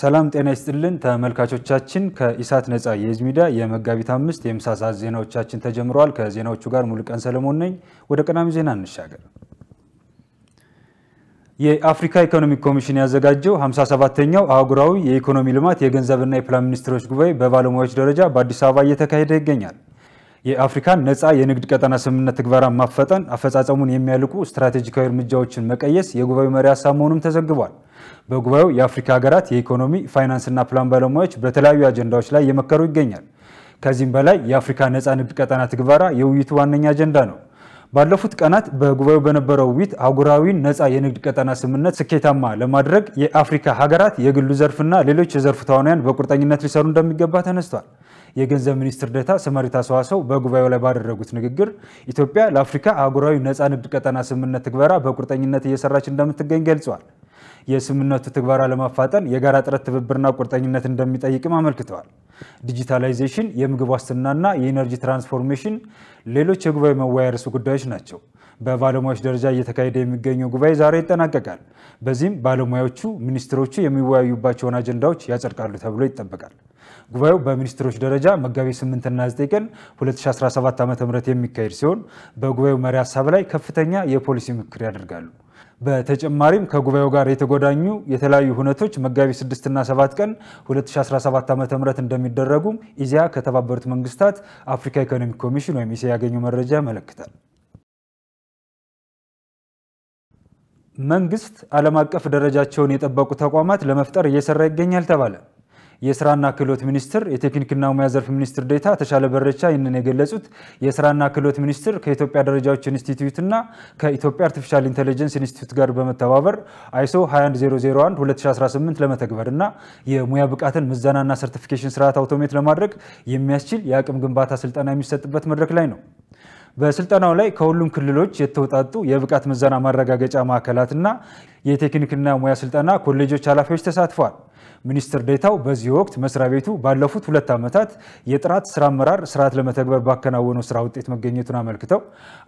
ሰላም ጤና ይስጥልን ተመልካቾቻችን ከኢሳት ነጻ የህዝብ ሚዲያ የመጋቢት 5 የምሳ ሰዓት ዜናዎቻችን ተጀምረዋል ከዜናዎቹ ጋር ሙሉቀን ሰለሞን ነኝ ወደ ቀዳሚ ዜና እንሻገር የአፍሪካ ኢኮኖሚክ ኮሚሽን ያዘጋጀው 57ኛው አህጉራዊ የኢኮኖሚ ልማት የገንዘብና የፕላን ሚኒስትሮች ጉባኤ በባለሙያዎች ደረጃ በአዲስ አበባ እየተካሄደ ይገኛል የአፍሪካን ነጻ የንግድ ቀጠና ስምምነት ተግባራ ማፈጠን አፈጻጸሙን የሚያልቁ ስትራቴጂካዊ እርምጃዎችን መቀየስ የጉባኤው መሪ ሐሳብ መሆኑን ተዘግቧል በጉባኤው የአፍሪካ ሀገራት የኢኮኖሚ ፋይናንስና ፕላን ባለሙያዎች በተለያዩ አጀንዳዎች ላይ የመከሩ ይገኛል ከዚህም በላይ የአፍሪካ ነጻ ንግድ ቀጠና ተግባራ የውይይቱ ዋነኛ አጀንዳ ነው ባለፉት ቀናት በጉባኤው በነበረው ውይይት አህጉራዊ ነጻ የንግድ ቀጠና ስምምነት ስኬታማ ለማድረግ የአፍሪካ ሀገራት የግሉ ዘርፍና ሌሎች የዘርፉ ተዋናያን በቁርጠኝነት ሊሰሩ እንደሚገባ ተነስቷል የገንዘብ ሚኒስትር ዴኤታ ሰመሪታ ሰዋሰው በጉባኤው ላይ ባደረጉት ንግግር ኢትዮጵያ ለአፍሪካ አህጉራዊ ነጻ ንግድ ቀጠና ስምምነት ተግባራ በቁርጠኝነት እየሰራች እንደምትገኝ ገልጿል የስምምነቱ ተግባራ ለማፋጠን የጋራ ጥረት ትብብርና ቁርጠኝነት እንደሚጠይቅም አመልክተዋል ዲጂታላይዜሽን የምግብ ዋስትናና የኢነርጂ ትራንስፎርሜሽን ሌሎች የጉባኤው መወያያ ርዕሰ ጉዳዮች ናቸው በባለሙያዎች ደረጃ እየተካሄደ የሚገኘው ጉባኤ ዛሬ ይጠናቀቃል በዚህም ባለሙያዎቹ ሚኒስትሮቹ የሚወያዩባቸውን አጀንዳዎች ያጸድቃሉ ተብሎ ይጠበቃል ጉባኤው በሚኒስትሮች ደረጃ መጋቢት 8 እና 9 ቀን 2017 ዓ.ም የሚካሄድ ሲሆን በጉባኤው መሪ ሐሳብ ላይ ከፍተኛ የፖሊሲ ምክር ያደርጋሉ በተጨማሪም ከጉባኤው ጋር የተጎዳኙ የተለያዩ ሁነቶች መጋቢት 6 እና 7 ቀን 2017 ዓ.ም እንደሚደረጉ ኢዚያ ከተባበሩት መንግስታት አፍሪካ ኢኮኖሚክ ኮሚሽን ወይም ኢሲያ ያገኘው መረጃ ያመለክታል መንግስት ዓለም አቀፍ ደረጃቸውን የጠበቁ ተቋማት ለመፍጠር እየሰራ ይገኛል ተባለ የስራና ክህሎት ሚኒስትር የቴክኒክና ሙያ ዘርፍ ሚኒስትር ዴኤታ ተሻለ በረቻ ይህንን የገለጹት የስራና ክህሎት ሚኒስትር ከኢትዮጵያ ደረጃዎች ኢንስቲትዩትና ከኢትዮጵያ አርቲፊሻል ኢንተለጀንስ ኢንስቲትዩት ጋር በመተባበር አይሶ 21001 2018 ለመተግበርና የሙያ ብቃትን ምዘናና ሰርቲፊኬሽን ስርዓት አውቶሜት ለማድረግ የሚያስችል የአቅም ግንባታ ስልጠና የሚሰጥበት መድረክ ላይ ነው በስልጠናው ላይ ከሁሉም ክልሎች የተውጣጡ የብቃት ምዘና ማረጋገጫ ማዕከላትና የቴክኒክና ሙያ ስልጠና ኮሌጆች ኃላፊዎች ተሳትፈዋል ሚኒስትር ዴኤታው በዚህ ወቅት መስሪያ ቤቱ ባለፉት 2 ዓመታት የጥራት ስራ አመራር ስርዓት ለመተግበር ባከናወነው ስራ ውጤት መገኘቱን አመልክተው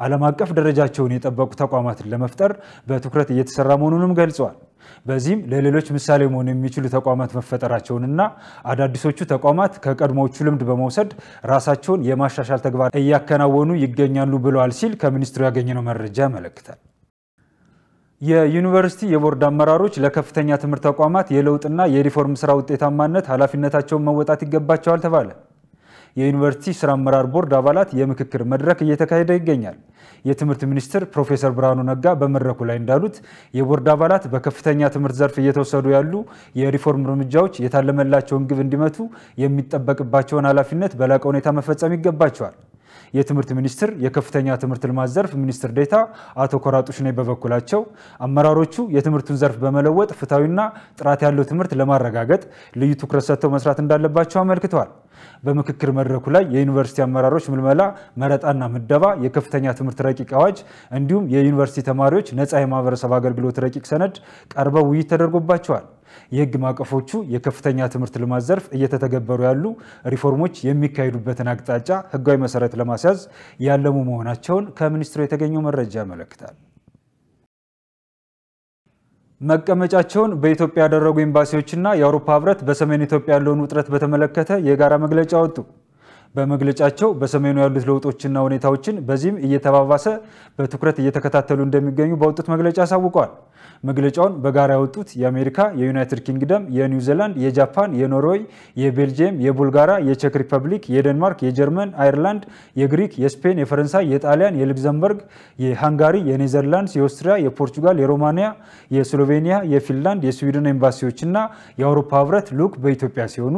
ዓለም አቀፍ ደረጃቸውን የጠበቁ ተቋማትን ለመፍጠር በትኩረት እየተሰራ መሆኑንም ገልጸዋል በዚህም ለሌሎች ምሳሌ መሆን የሚችሉ ተቋማት መፈጠራቸውንና አዳዲሶቹ ተቋማት ከቀድሞዎቹ ልምድ በመውሰድ ራሳቸውን የማሻሻል ተግባር እያከናወኑ ይገኛሉ ብለዋል ሲል ከሚኒስትሩ ያገኘነው መረጃ ያመለክታል የዩኒቨርሲቲ የቦርድ አመራሮች ለከፍተኛ ትምህርት ተቋማት የለውጥና የሪፎርም ስራ ውጤታማነት ኃላፊነታቸውን መወጣት ይገባቸዋል ተባለ የዩኒቨርሲቲ ስራ አመራር ቦርድ አባላት የምክክር መድረክ እየተካሄደ ይገኛል የትምህርት ሚኒስትር ፕሮፌሰር ብርሃኑ ነጋ በመድረኩ ላይ እንዳሉት የቦርድ አባላት በከፍተኛ ትምህርት ዘርፍ እየተወሰዱ ያሉ የሪፎርም እርምጃዎች የታለመላቸውን ግብ እንዲመቱ የሚጠበቅባቸውን ኃላፊነት በላቀ ሁኔታ መፈጸም ይገባቸዋል የትምህርት ሚኒስትር የከፍተኛ ትምህርት ልማት ዘርፍ ሚኒስትር ዴኤታ አቶ ኮራጡሽኔ በበኩላቸው አመራሮቹ የትምህርቱን ዘርፍ በመለወጥ ፍትሃዊና ጥራት ያለው ትምህርት ለማረጋገጥ ልዩ ትኩረት ሰጥተው መስራት እንዳለባቸው አመልክተዋል በምክክር መድረኩ ላይ የዩኒቨርሲቲ አመራሮች ምልመላ መረጣና ምደባ የከፍተኛ ትምህርት ረቂቅ አዋጅ እንዲሁም የዩኒቨርሲቲ ተማሪዎች ነፃ የማህበረሰብ አገልግሎት ረቂቅ ሰነድ ቀርበው ውይይት ተደርጎባቸዋል የህግ ማቀፎቹ የከፍተኛ ትምህርት ልማት ዘርፍ እየተተገበሩ ያሉ ሪፎርሞች የሚካሄዱበትን አቅጣጫ ህጋዊ መሰረት ለማስያዝ ያለሙ መሆናቸውን ከሚኒስትሩ የተገኘው መረጃ ያመለክታል መቀመጫቸውን በኢትዮጵያ ያደረጉ ኤምባሲዎችና የአውሮፓ ህብረት በሰሜን ኢትዮጵያ ያለውን ውጥረት በተመለከተ የጋራ መግለጫ ወጡ በመግለጫቸው በሰሜኑ ያሉት ለውጦችና ሁኔታዎችን በዚህም እየተባባሰ በትኩረት እየተከታተሉ እንደሚገኙ በወጡት መግለጫ አሳውቀዋል መግለጫውን በጋራ ያወጡት የአሜሪካ የዩናይትድ ኪንግደም የኒውዚላንድ የጃፓን የኖርዌይ የቤልጂየም የቡልጋሪያ የቼክ ሪፐብሊክ የዴንማርክ የጀርመን አይርላንድ የግሪክ የስፔን የፈረንሳይ የጣሊያን የሉክሰምበርግ የሃንጋሪ የኔዘርላንድስ የኦስትሪያ የፖርቹጋል የሮማኒያ የስሎቬኒያ የፊንላንድ የስዊድን ኤምባሲዎችና የአውሮፓ ህብረት ልዑክ በኢትዮጵያ ሲሆኑ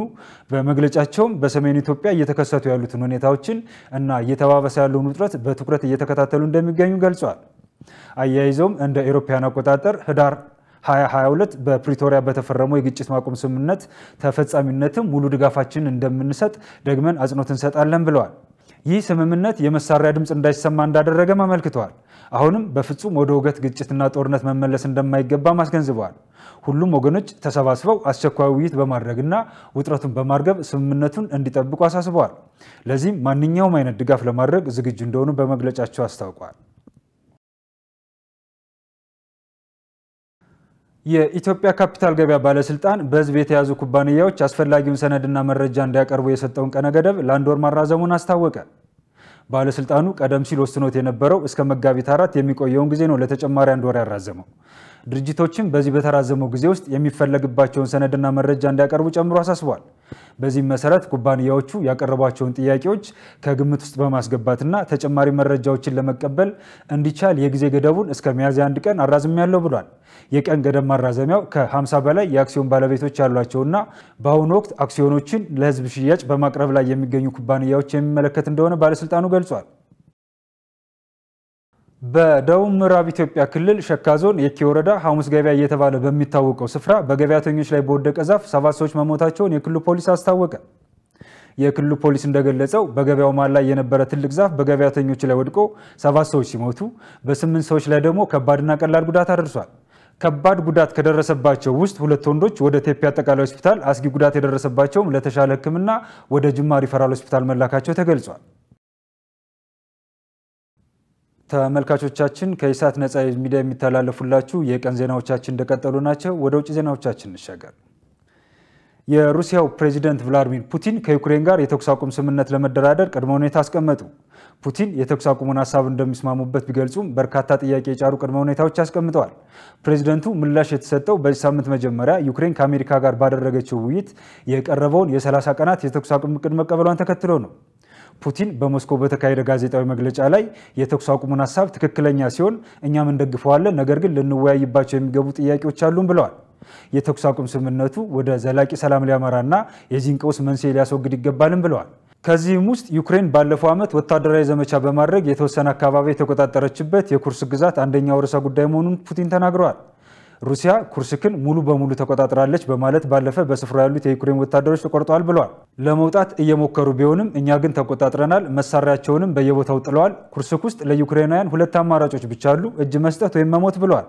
በመግለጫቸውም በሰሜን ኢትዮጵያ እየተከሰቱ ያሉትን ሁኔታዎችን እና እየተባባሰ ያለውን ውጥረት በትኩረት እየተከታተሉ እንደሚገኙ ገልጸዋል አያይዘውም እንደ አውሮፓውያን አቆጣጠር ህዳር 2022 በፕሪቶሪያ በተፈረመው የግጭት ማቆም ስምምነት ተፈጻሚነትም ሙሉ ድጋፋችንን እንደምንሰጥ ደግመን አጽንኦት እንሰጣለን ብለዋል ይህ ስምምነት የመሳሪያ ድምጽ እንዳይሰማ እንዳደረገም አመልክተዋል አሁንም በፍጹም ወደ ወገት ግጭትና ጦርነት መመለስ እንደማይገባ ማስገንዝበዋል ሁሉም ወገኖች ተሰባስበው አስቸኳይ ውይይት በማድረግና ውጥረቱን በማርገብ ስምምነቱን እንዲጠብቁ አሳስበዋል ለዚህም ማንኛውም አይነት ድጋፍ ለማድረግ ዝግጁ እንደሆኑ በመግለጫቸው አስታውቀዋል የኢትዮጵያ ካፒታል ገበያ ባለስልጣን በህዝብ የተያዙ ኩባንያዎች አስፈላጊውን ሰነድና መረጃ እንዲያቀርቡ የሰጠውን ቀነ ገደብ ለአንድ ወር ማራዘሙን አስታወቀ። ባለስልጣኑ ቀደም ሲል ወስኖት የነበረው እስከ መጋቢት 4 የሚቆየውን ጊዜ ነው ለተጨማሪ አንድ ወር ያራዘመው። ድርጅቶችም በዚህ በተራዘመው ጊዜ ውስጥ የሚፈለግባቸውን ሰነድና መረጃ እንዲያቀርቡ ጨምሮ አሳስቧል። በዚህም መሰረት ኩባንያዎቹ ያቀረቧቸውን ጥያቄዎች ከግምት ውስጥ በማስገባትና ተጨማሪ መረጃዎችን ለመቀበል እንዲቻል የጊዜ ገደቡን እስከ ሚያዝያ 1 ቀን አራዝሜያለሁ ብሏል። የቀን ገደብ ማራዘሚያው ከ50 በላይ የአክሲዮን ባለቤቶች ያሏቸውና በአሁኑ ወቅት አክሲዮኖችን ለህዝብ ሽያጭ በማቅረብ ላይ የሚገኙ ኩባንያዎች የሚመለከት እንደሆነ ባለስልጣኑ ገልጿል። በደቡብ ምዕራብ ኢትዮጵያ ክልል ሸካ ዞን የኪ ወረዳ ሐሙስ ገበያ እየተባለ በሚታወቀው ስፍራ በገበያተኞች ላይ በወደቀ ዛፍ 7 ሰዎች መሞታቸውን የክልሉ ፖሊስ አስታወቀ። የክልሉ ፖሊስ እንደገለጸው በገበያው መሃል ላይ የነበረ ትልቅ ዛፍ በገበያተኞች ላይ ወድቆ 7 ሰዎች ሲሞቱ በ8 ሰዎች ላይ ደግሞ ከባድና ቀላል ጉዳት አድርሷል። ከባድ ጉዳት ከደረሰባቸው ውስጥ 2 ወንዶች ወደ ቴፒ አጠቃላይ ሆስፒታል፣ አስጊ ጉዳት የደረሰባቸውም ለተሻለ ሕክምና ወደ ጅማ ሪፈራል ሆስፒታል መላካቸው ተገልጿል። ተመልካቾቻችን ከኢሳት ነፃ ሚዲያ የሚተላለፉላችሁ የቀን ዜናዎቻችን እንደቀጠሉ ናቸው። ወደ ውጭ ዜናዎቻችን እንሻገር። የሩሲያው ፕሬዝዳንት ቭላድሚር ፑቲን ከዩክሬን ጋር የተኩስ አቁም ስምምነት ለመደራደር ቅድመ ሁኔታ አስቀመጡ። ፑቲን የተኩስ አቁሙን ሐሳብ እንደሚስማሙበት ቢገልጹም በርካታ ጥያቄ የጫሩ ቅድመ ሁኔታዎች አስቀምጠዋል። ፕሬዝዳንቱ ምላሽ የተሰጠው በዚህ ሳምንት መጀመሪያ ዩክሬን ከአሜሪካ ጋር ባደረገችው ውይይት የቀረበውን የ30 ቀናት የተኩስ አቁም እቅድ መቀበሏን ተከትሎ ነው። ፑቲን በሞስኮ በተካሄደ ጋዜጣዊ መግለጫ ላይ የተኩስ አቁሙን ሐሳብ ትክክለኛ ሲሆን እኛም እንደግፈዋለን፣ ነገር ግን ልንወያይባቸው የሚገቡ ጥያቄዎች አሉን ብለዋል። የተኩስ አቁም ስምምነቱ ወደ ዘላቂ ሰላም ሊያመራና የዚህን ቀውስ መንስኤ ሊያስወግድ ይገባልም ብለዋል። ከዚህም ውስጥ ዩክሬን ባለፈው ዓመት ወታደራዊ ዘመቻ በማድረግ የተወሰነ አካባቢ የተቆጣጠረችበት የኩርስ ግዛት አንደኛው ርዕሰ ጉዳይ መሆኑን ፑቲን ተናግረዋል። ሩሲያ ኩርስክን ሙሉ በሙሉ ተቆጣጥራለች በማለት ባለፈ በስፍራው ያሉት የዩክሬን ወታደሮች ተቆርጠዋል ብለዋል። ለመውጣት እየሞከሩ ቢሆንም እኛ ግን ተቆጣጥረናል፣ መሳሪያቸውንም በየቦታው ጥለዋል። ኩርስክ ውስጥ ለዩክሬናውያን 2 አማራጮች ብቻ አሉ፣ እጅ መስጠት ወይም መሞት ብለዋል።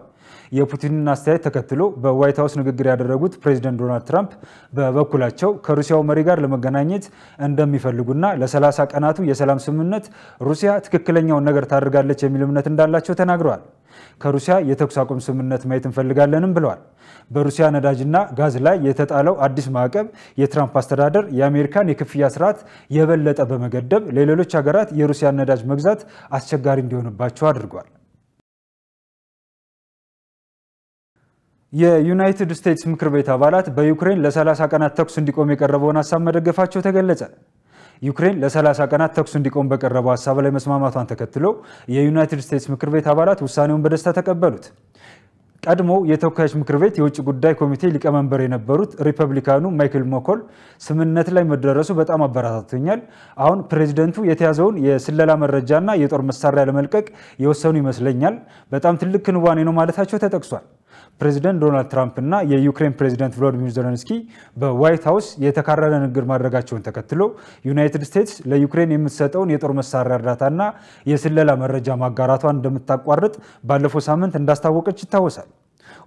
የፑቲንን አስተያየት ተከትሎ በዋይት ሃውስ ንግግር ያደረጉት ፕሬዝዳንት ዶናልድ ትራምፕ በበኩላቸው ከሩሲያው መሪ ጋር ለመገናኘት እንደሚፈልጉና ለ30 ቀናቱ የሰላም ስምምነት ሩሲያ ትክክለኛውን ነገር ታደርጋለች የሚል እምነት እንዳላቸው ተናግረዋል። ከሩሲያ የተኩስ አቁም ስምምነት ማየት እንፈልጋለንም ብለዋል። በሩሲያ ነዳጅና ጋዝ ላይ የተጣለው አዲስ ማዕቀብ የትራምፕ አስተዳደር የአሜሪካን የክፍያ ስርዓት የበለጠ በመገደብ ለሌሎች ሀገራት የሩሲያን ነዳጅ መግዛት አስቸጋሪ እንዲሆንባቸው አድርጓል። የዩናይትድ ስቴትስ ምክር ቤት አባላት በዩክሬን ለ30 ቀናት ተኩስ እንዲቆም የቀረበውን ሐሳብ መደገፋቸው ተገለጸ። ዩክሬን ለ30 ቀናት ተኩስ እንዲቆም በቀረበው ሐሳብ ላይ መስማማቷን ተከትሎ የዩናይትድ ስቴትስ ምክር ቤት አባላት ውሳኔውን በደስታ ተቀበሉት። ቀድሞ የተወካዮች ምክር ቤት የውጭ ጉዳይ ኮሚቴ ሊቀመንበር የነበሩት ሪፐብሊካኑ ማይክል ሞኮል ስምምነት ላይ መደረሱ በጣም አበረታቶኛል፣ አሁን ፕሬዝዳንቱ የተያዘውን የስለላ መረጃና የጦር መሳሪያ ለመልቀቅ የወሰኑ ይመስለኛል፣ በጣም ትልቅ ክንዋኔ ነው ማለታቸው ተጠቅሷል። ፕሬዝዳንት ዶናልድ ትራምፕ እና የዩክሬን ፕሬዝዳንት ቮሎዲሚር ዜሌንስኪ በዋይት ሃውስ የተካረረ ንግግር ማድረጋቸውን ተከትሎ ዩናይትድ ስቴትስ ለዩክሬን የምትሰጠውን የጦር መሳሪያ እርዳታና የስለላ መረጃ ማጋራቷን እንደምታቋርጥ ባለፈው ሳምንት እንዳስታወቀች ይታወሳል።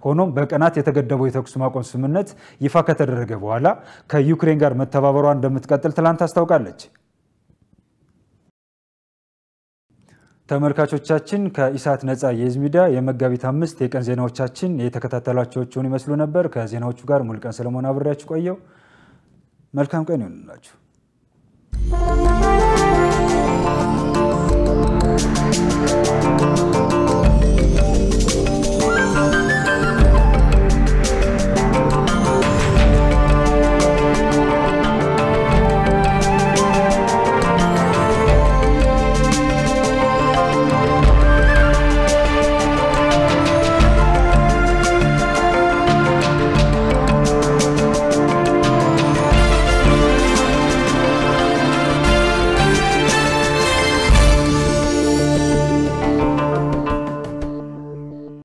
ሆኖም በቀናት የተገደበው የተኩስ ማቆም ስምምነት ይፋ ከተደረገ በኋላ ከዩክሬን ጋር መተባበሯን እንደምትቀጥል ትላንት አስታውቃለች። ተመልካቾቻችን ከኢሳት ነፃ የህዝብ ሚዲያ የመጋቢት 5 የቀን ዜናዎቻችን የተከታተላችሁን ይመስሉ ነበር። ከዜናዎቹ ጋር ሙሉቀን ሰለሞን አብሬያችሁ ቆየው። መልካም ቀን ይሁንላችሁ።